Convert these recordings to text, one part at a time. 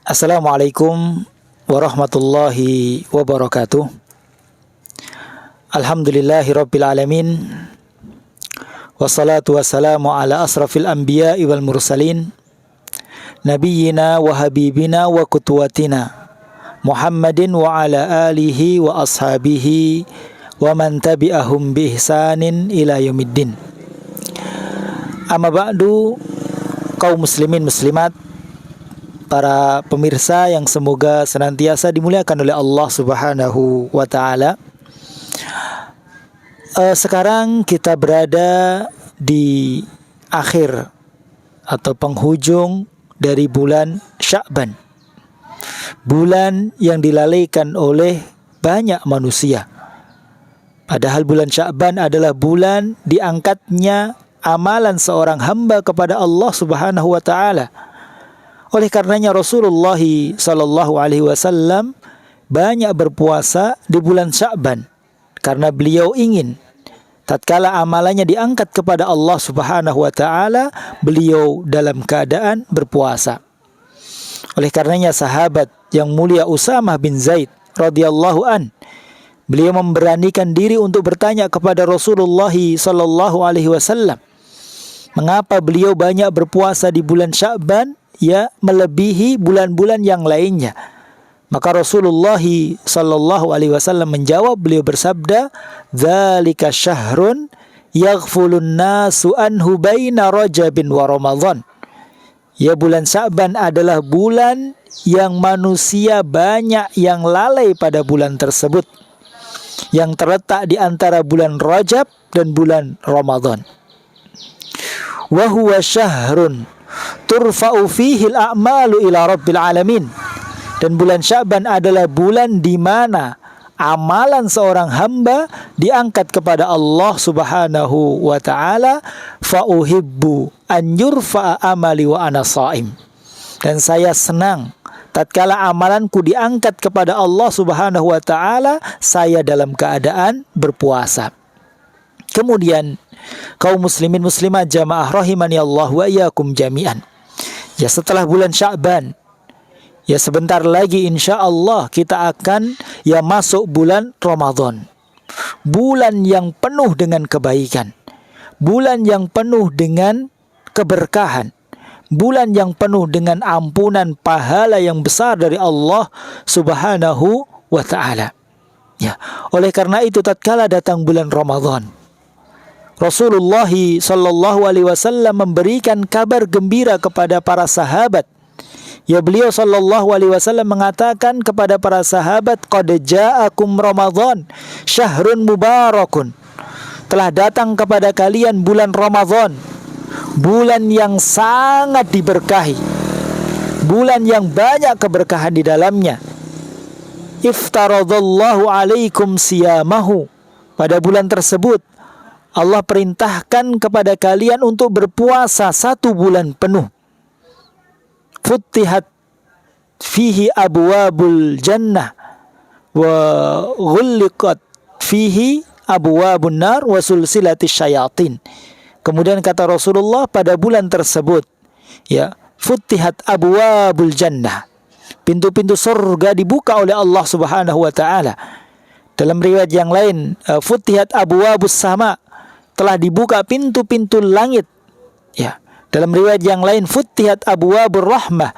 Assalamualaikum warahmatullahi wabarakatuh. Alhamdulillahi rabbil alamin. Wassalatu wassalamu ala asrafil anbiya'i wal mursalin, nabiyyina wa habibina wa qudwatina Muhammadin wa ala alihi wa ashabihi wa man tabi'ahum bi ihsanin ila yaumiddin. Amma ba'du, kaum muslimin muslimat, para pemirsa yang semoga senantiasa dimuliakan oleh Allah Subhanahu wa taala. Sekarang kita berada di akhir atau penghujung dari bulan Sya'ban. Bulan yang dilalaikan oleh banyak manusia. Padahal bulan Sya'ban adalah bulan diangkatnya amalan seorang hamba kepada Allah Subhanahu wa taala. Oleh karenanya Rasulullah sallallahu alaihi wasallam banyak berpuasa di bulan Sya'ban karena beliau ingin tatkala amalannya diangkat kepada Allah Subhanahu wa taala, beliau dalam keadaan berpuasa. Oleh karenanya sahabat yang mulia Usamah bin Zaid radhiyallahu an, beliau memberanikan diri untuk bertanya kepada Rasulullah sallallahu alaihi wasallam, mengapa beliau banyak berpuasa di bulan Sya'ban melebihi bulan-bulan yang lainnya. Maka Rasulullah sallallahu alaihi wasallam menjawab, beliau bersabda, "Dzalika syahrun yaghfulun nasu anhu baina Rajabin wa Ramadan." Bulan Sya'ban adalah bulan yang manusia banyak yang lalai pada bulan tersebut, yang terletak di antara bulan Rajab dan bulan Ramadan. Wa huwa syahrun turfa'u fihi al-a'malu ila rabbil alamin. Dan bulan Sya'ban adalah bulan di mana amalan seorang hamba diangkat kepada Allah Subhanahu wa taala. Fa uhibbu an yurfa'a amali wa ana sha'im. Dan saya senang tatkala amalanku diangkat kepada Allah Subhanahu wa taala, saya dalam keadaan berpuasa. Kemudian kaum muslimin muslimat jamaah rahimani Allah wa iyyakum jami'an. Setelah bulan Sya'ban, sebentar lagi insya Allah kita akan masuk bulan Ramadan. Bulan yang penuh dengan kebaikan, bulan yang penuh dengan keberkahan, bulan yang penuh dengan ampunan pahala yang besar dari Allah Subhanahu wa ta'ala. Oleh karena itu tatkala datang bulan Ramadan, Rasulullah sallallahu alaihi wasallam memberikan kabar gembira kepada para sahabat. Beliau sallallahu alaihi wasallam mengatakan kepada para sahabat, qad ja'akum Ramadan syahrun mubarakun. Telah datang kepada kalian bulan Ramadan, bulan yang sangat diberkahi, bulan yang banyak keberkahan di dalamnya. Iftaradallahu alaikum siyamahu. Pada bulan tersebut Allah perintahkan kepada kalian untuk berpuasa 1 bulan penuh. Futtihat fihi abwabul jannah wa ghulliqat fihi abwabun nar wa sulsilatis syayatin. Kemudian kata Rasulullah, pada bulan tersebut futtihat abwabul jannah, pintu-pintu surga dibuka oleh Allah Subhanahu wa taala. Dalam riwayat yang lain, futtihat abwabus sama, telah dibuka pintu-pintu langit. Dalam riwayat yang lain, futtihat abwabur rahmah,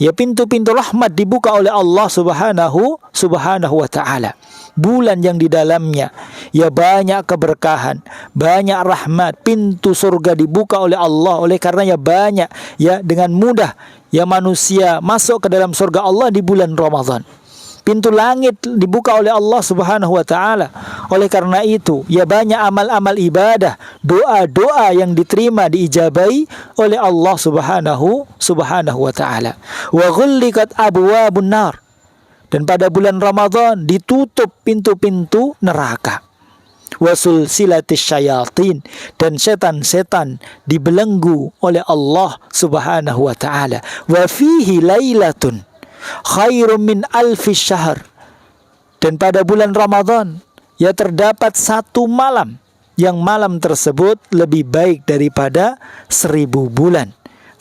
pintu-pintu rahmat dibuka oleh Allah Subhanahu wa taala. Bulan yang di dalamnya banyak keberkahan, banyak rahmat, pintu surga dibuka oleh Allah. Oleh karenanya banyak dengan mudah manusia masuk ke dalam surga Allah di bulan Ramadan. Pintu langit dibuka oleh Allah Subhanahu wa taala. Oleh karena itu, banyak amal-amal ibadah, doa-doa yang diterima, diijabahi oleh Allah Subhanahu wa taala. Wa ghulliqat abwabun nar. Dan pada bulan Ramadan ditutup pintu-pintu neraka. Wa sulsilatis syayatin, dan setan-setan dibelenggu oleh Allah Subhanahu wa taala. Wa fihi lailatun khairum min alfi syahr. Dan pada bulan Ramadan terdapat 1 malam yang malam tersebut lebih baik daripada 1000 bulan.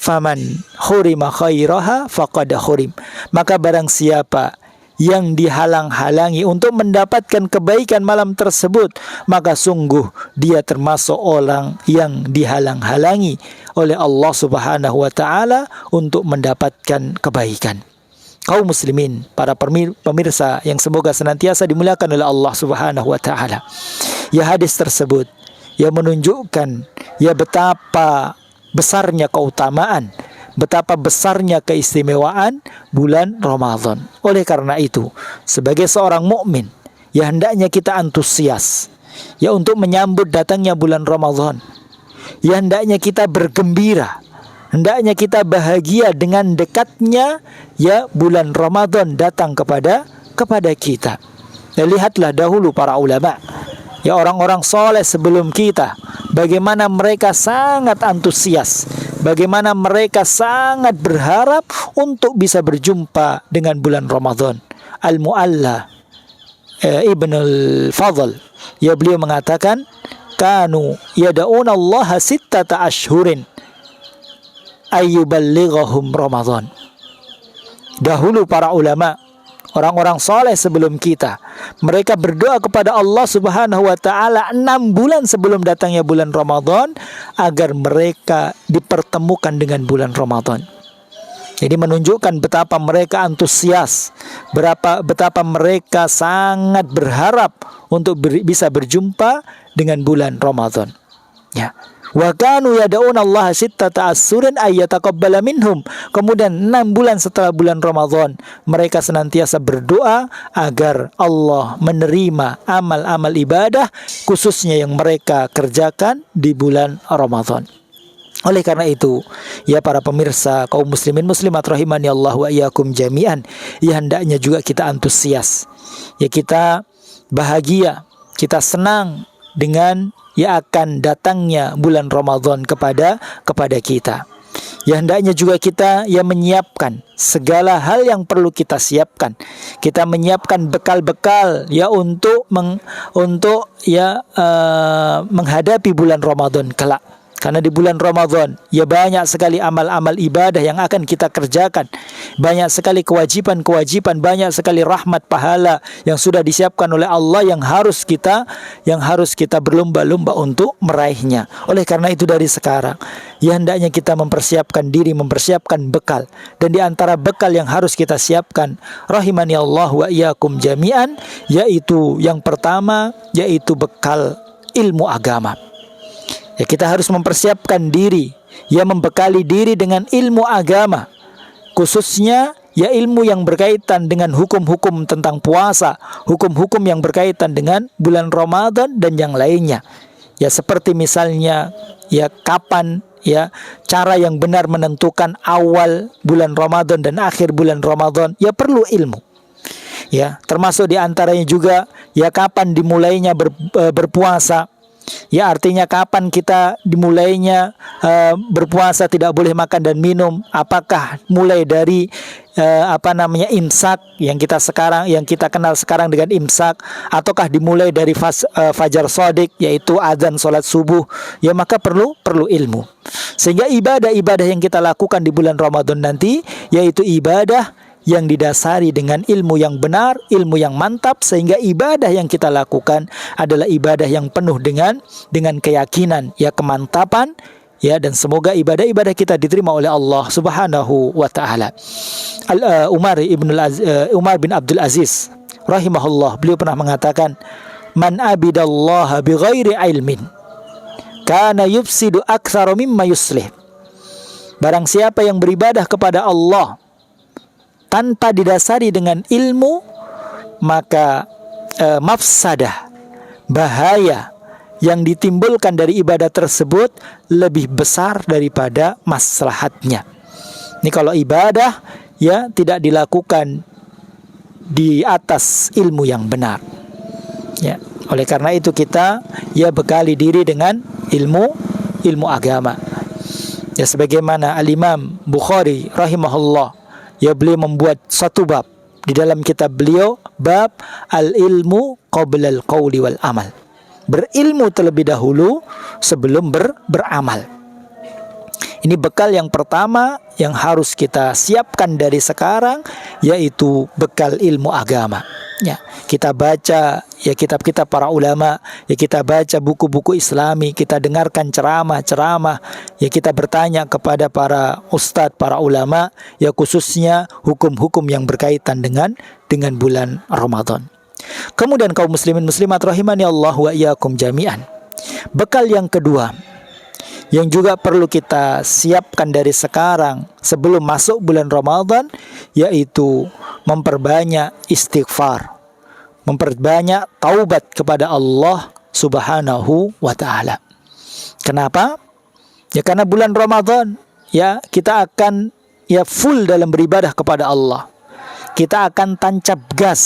faman hurima khairaha faqad hurim. Maka barang siapa yang dihalang-halangi untuk mendapatkan kebaikan malam tersebut, maka sungguh dia termasuk orang yang dihalang-halangi oleh Allah Subhanahu wa taala untuk mendapatkan kebaikan. Kaum muslimin, para pemirsa yang semoga senantiasa dimuliakan oleh Allah Subhanahu wa taala. Ya, hadis tersebut ya menunjukkan ya betapa besarnya keutamaan, betapa besarnya keistimewaan bulan Ramadan. Oleh karena itu, sebagai seorang mukmin, ya hendaknya kita antusias ya untuk menyambut datangnya bulan Ramadan. Ya hendaknya kita bergembira, hendaknya kita bahagia dengan dekatnya ya bulan Ramadan datang kepada kita. Ya, lihatlah dahulu para ulama, ya orang-orang soleh sebelum kita, bagaimana mereka sangat antusias, bagaimana mereka sangat berharap untuk bisa berjumpa dengan bulan Ramadan. Al-Mu'alla Ibn al-Fadl, ya beliau mengatakan, kanu yada'una Allah sittata ashhurin ayyuballighahum Ramadan. Dahulu para ulama, orang-orang soleh sebelum kita, mereka berdoa kepada Allah Subhanahu wa taala 6 bulan sebelum datangnya bulan Ramadan agar mereka dipertemukan dengan bulan Ramadan. Jadi menunjukkan betapa mereka antusias, betapa mereka sangat berharap untuk bisa berjumpa dengan bulan Ramadan. Ya. Wa kanu yad'una Allah sittata ashhurin ayyataqabbala minhum. Kemudian 6 bulan setelah bulan Ramadan, mereka senantiasa berdoa agar Allah menerima amal-amal ibadah khususnya yang mereka kerjakan di bulan Ramadan. Oleh karena itu, ya para pemirsa, kaum muslimin muslimat rahimani Allah wa iyyakum jami'an, ya hendaknya juga kita antusias. Ya kita bahagia, kita senang dengan ya akan datangnya bulan Ramadan kepada kita. Ya hendaknya juga kita ya menyiapkan segala hal yang perlu kita siapkan. Kita menyiapkan bekal-bekal ya untuk menghadapi bulan Ramadan kelak. Karena di bulan Ramadan ya banyak sekali amal-amal ibadah yang akan kita kerjakan. Banyak sekali kewajiban-kewajiban, banyak sekali rahmat pahala yang sudah disiapkan oleh Allah yang harus kita berlomba-lomba untuk meraihnya. Oleh karena itu dari sekarang ya hendaknya kita mempersiapkan diri, mempersiapkan bekal. Dan di antara bekal yang harus kita siapkan, rahimani Allah wa iyyakum jami'an, yaitu yang pertama yaitu bekal ilmu agama. Ya kita harus mempersiapkan diri, ya membekali diri dengan ilmu agama, khususnya ya ilmu yang berkaitan dengan hukum-hukum tentang puasa, hukum-hukum yang berkaitan dengan bulan Ramadan dan yang lainnya. Ya seperti misalnya ya kapan ya cara yang benar menentukan awal bulan Ramadan dan akhir bulan Ramadan, ya perlu ilmu. Ya, termasuk di antaranya juga ya kapan dimulainya berpuasa. Ya artinya kapan kita dimulainya berpuasa, tidak boleh makan dan minum. Apakah mulai dari imsak yang kita kenal sekarang dengan imsak, ataukah dimulai dari fajar shadiq yaitu azan salat subuh? Ya maka perlu ilmu. Sehingga ibadah-ibadah yang kita lakukan di bulan Ramadan nanti yaitu ibadah yang didasari dengan ilmu yang benar, ilmu yang mantap, sehingga ibadah yang kita lakukan adalah ibadah yang penuh dengan keyakinan, ya kemantapan, ya dan semoga ibadah-ibadah kita diterima oleh Allah Subhanahu wa taala. Umar bin Abdul Aziz rahimahullah, beliau pernah mengatakan, "Man abidallaha bighairi ilmin kana yufsidu aktsara mimma yuslih." Barang siapa yang beribadah kepada Allah tanpa didasari dengan ilmu, maka mafsadah, bahaya yang ditimbulkan dari ibadah tersebut lebih besar daripada maslahatnya. Ini kalau ibadah ya tidak dilakukan di atas ilmu yang benar. Ya, oleh karena itu kita ya bekali diri dengan ilmu agama. Ya sebagaimana Al-Imam Bukhari rahimahullah, ya beliau membuat satu bab di dalam kitab beliau, bab al-ilmu qabla al-qawli wal amal. Berilmu terlebih dahulu sebelum beramal. Ini bekal yang pertama yang harus kita siapkan dari sekarang, yaitu bekal ilmu agama. Ya, kita baca ya kitab-kitab para ulama, ya kita baca buku-buku Islami, kita dengarkan ceramah-ceramah, ya kita bertanya kepada para ustadz, para ulama, ya khususnya hukum-hukum yang berkaitan dengan bulan Ramadan. Kemudian kaum muslimin muslimat rahimani Allah wa iyyakum jami'an. Bekal yang kedua yang juga perlu kita siapkan dari sekarang sebelum masuk bulan Ramadan, yaitu memperbanyak istighfar, memperbanyak taubat kepada Allah Subhanahu wa taala. Kenapa? Ya karena bulan Ramadan ya kita akan ya full dalam beribadah kepada Allah. Kita akan tancap gas.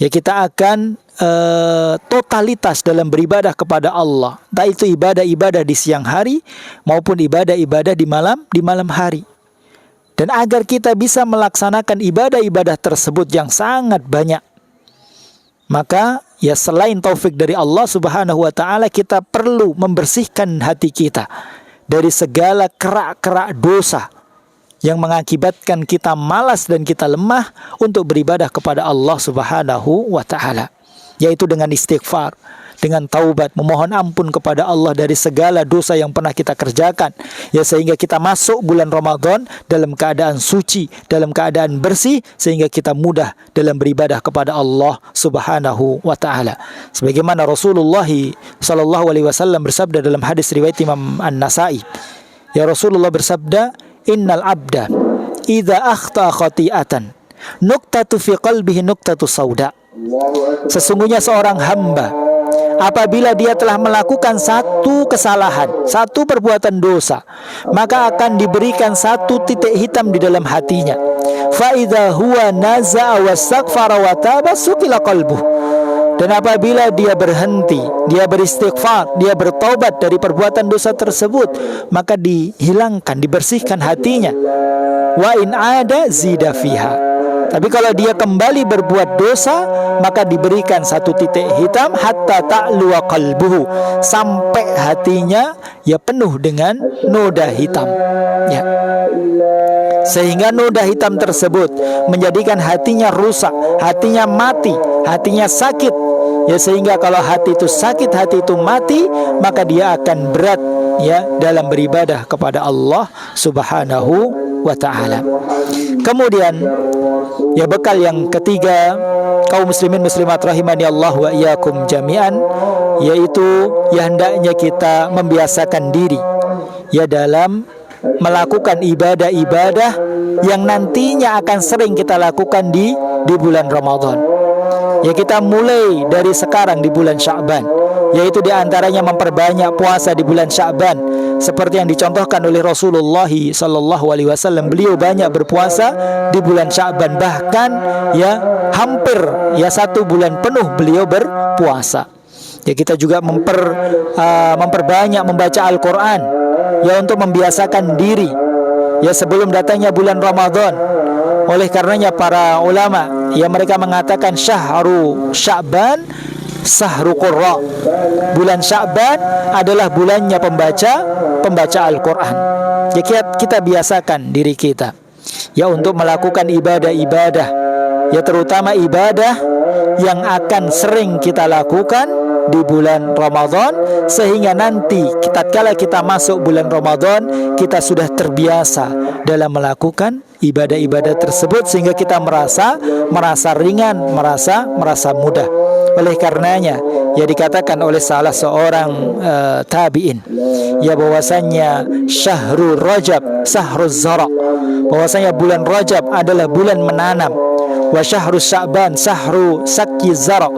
Ya kita akan totalitas dalam beribadah kepada Allah. Entah itu ibadah-ibadah di siang hari maupun ibadah-ibadah di malam hari. Dan agar kita bisa melaksanakan ibadah-ibadah tersebut yang sangat banyak, maka ya selain taufik dari Allah Subhanahu wa taala, kita perlu membersihkan hati kita dari segala kerak-kerak dosa yang mengakibatkan kita malas dan kita lemah untuk beribadah kepada Allah Subhanahu wa taala, yaitu dengan istighfar, dengan taubat, memohon ampun kepada Allah dari segala dosa yang pernah kita kerjakan, ya sehingga kita masuk bulan Ramadan dalam keadaan suci, dalam keadaan bersih, sehingga kita mudah dalam beribadah kepada Allah Subhanahu wa taala. Sebagaimana Rasulullah sallallahu alaihi wasallam bersabda dalam hadis riwayat Imam An-Nasa'i, ya Rasulullah bersabda, innal abda idza akhta khati'atan nuqtatu fi qalbihi nuqtatu sauda. Sesungguhnya seorang hamba apabila dia telah melakukan satu kesalahan, satu perbuatan dosa, maka akan diberikan satu titik hitam di dalam hatinya. Fa idza huwa naza'a wastaghfara wa taba sukila qalbuh. Dan apabila dia berhenti, dia beristighfar, dia bertaubat dari perbuatan dosa tersebut, maka dihilangkan, dibersihkan hatinya. Wa in ada zida fiha. Tapi kalau dia kembali berbuat dosa, maka diberikan satu titik hitam hatta ta'luwa qalbuhu, sampai hatinya ya penuh dengan noda hitam. Ya. Sehingga noda hitam tersebut menjadikan hatinya rusak, hatinya mati, hatinya sakit. Ya sehingga kalau hati itu sakit, hati itu mati, maka dia akan berat ya dalam beribadah kepada Allah Subhanahu wa taala. Kemudian ya bekal yang ketiga kaum muslimin muslimat rahimani Allah wa iyyakum jami'an, yaitu ya hendaknya kita membiasakan diri ya dalam melakukan ibadah-ibadah yang nantinya akan sering kita lakukan di bulan Ramadan. Ya kita mulai dari sekarang di bulan Sya'ban, yaitu diantaranya memperbanyak puasa di bulan Sya'ban, seperti yang dicontohkan oleh Rasulullah sallallahu alaihi wasallam. Beliau banyak berpuasa di bulan Sya'ban, bahkan ya hampir ya 1 bulan penuh beliau berpuasa. Ya kita juga memperbanyak membaca Al-Quran ya untuk membiasakan diri ya sebelum datangnya bulan Ramadan. Oleh karenanya para ulama ya mereka mengatakan syahru Sya'ban sahru qurra. Bulan Sya'ban adalah bulannya pembaca Al-Quran. Ya kita biasakan diri kita ya untuk melakukan ibadah-ibadah ya terutama ibadah yang akan sering kita lakukan di bulan Ramadan, sehingga nanti tatkala kita masuk bulan Ramadan kita sudah terbiasa dalam melakukan ibadah-ibadah tersebut, sehingga kita merasa ringan, merasa mudah. Oleh karenanya ya dikatakan oleh salah seorang tabi'in ya bahwasanya syahrul Rajab sahruz zara, bahwasanya bulan Rajab adalah bulan menanam, wa syahrus Sya'ban sahru sakyi zara,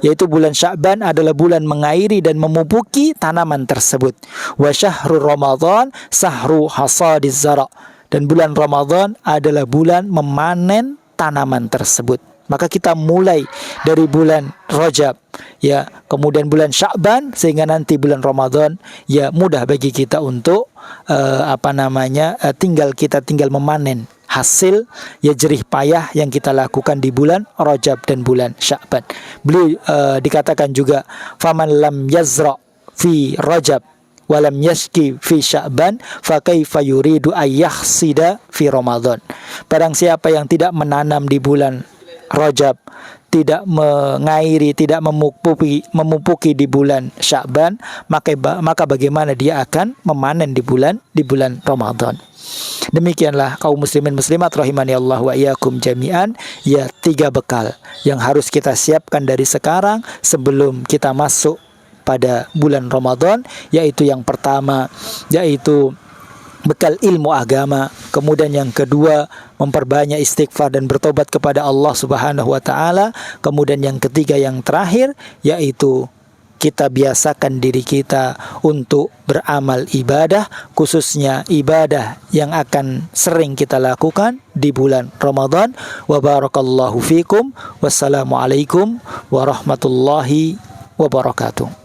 yaitu bulan Sya'ban adalah bulan mengairi dan memupuki tanaman tersebut. Wa syahrul Ramadan sahru hasadiz zara, dan bulan Ramadan adalah bulan memanen tanaman tersebut. Maka kita mulai dari bulan Rajab ya, kemudian bulan Sya'ban, sehingga nanti bulan Ramadan ya mudah bagi kita untuk tinggal memanen hasil ya jerih payah yang kita lakukan di bulan Rajab dan bulan Sya'ban. Beliau dikatakan juga faman lam yazra fi Rajab walam yashki fi Sya'ban fa kaifa yuridu ayyahsida fi Ramadan. Barang siapa yang tidak menanam di bulan Rajab, tidak mengairi, tidak memupuki di bulan Sya'ban, maka bagaimana dia akan memanen di bulan Ramadan. Demikianlah kaum muslimin muslimat rahimani Allah wa iyyakum jami'an, ya 3 bekal yang harus kita siapkan dari sekarang sebelum kita masuk pada bulan Ramadan, yaitu yang pertama yaitu bekal ilmu agama, kemudian yang kedua memperbanyak istighfar dan bertobat kepada Allah Subhanahu wa taala, kemudian yang ketiga yang terakhir yaitu kita biasakan diri kita untuk beramal ibadah, khususnya ibadah yang akan sering kita lakukan di bulan Ramadan. Wa barakallahu fikum. Wassalamualaikum warahmatullahi wabarakatuh.